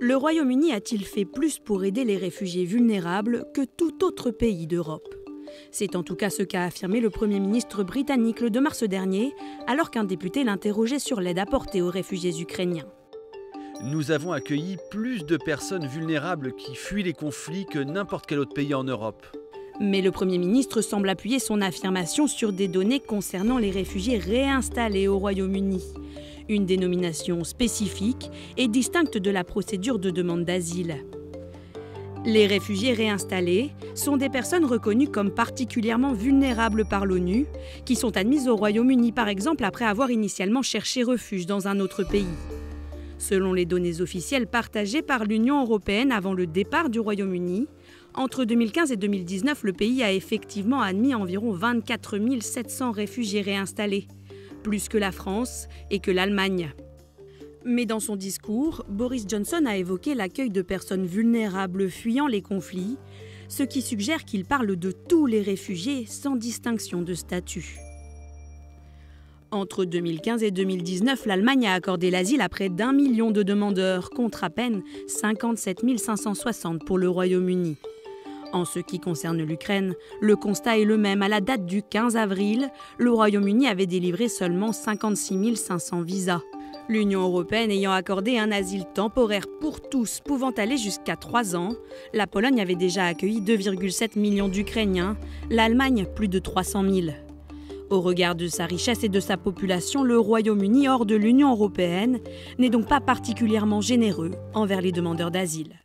Le Royaume-Uni a-t-il fait plus pour aider les réfugiés vulnérables que tout autre pays d'Europe? C'est en tout cas ce qu'a affirmé le Premier ministre britannique le 2 mars dernier, alors qu'un député l'interrogeait sur l'aide apportée aux réfugiés ukrainiens. Nous avons accueilli plus de personnes vulnérables qui fuient les conflits que n'importe quel autre pays en Europe. Mais le Premier ministre semble appuyer son affirmation sur des données concernant les réfugiés réinstallés au Royaume-Uni. Une dénomination spécifique et distincte de la procédure de demande d'asile. Les réfugiés réinstallés sont des personnes reconnues comme particulièrement vulnérables par l'ONU, qui sont admises au Royaume-Uni par exemple après avoir initialement cherché refuge dans un autre pays. Selon les données officielles partagées par l'Union européenne avant le départ du Royaume-Uni, entre 2015 et 2019, le pays a effectivement admis environ 24 700 réfugiés réinstallés, plus que la France et que l'Allemagne. Mais dans son discours, Boris Johnson a évoqué l'accueil de personnes vulnérables fuyant les conflits, ce qui suggère qu'il parle de tous les réfugiés sans distinction de statut. Entre 2015 et 2019, l'Allemagne a accordé l'asile à près d'1 million de demandeurs, contre à peine 57 560 pour le Royaume-Uni. En ce qui concerne l'Ukraine, le constat est le même. À la date du 15 avril, le Royaume-Uni avait délivré seulement 56 500 visas. L'Union européenne ayant accordé un asile temporaire pour tous pouvant aller jusqu'à 3 ans, la Pologne avait déjà accueilli 2,7 millions d'Ukrainiens, l'Allemagne plus de 300 000. Au regard de sa richesse et de sa population, le Royaume-Uni hors de l'Union européenne n'est donc pas particulièrement généreux envers les demandeurs d'asile.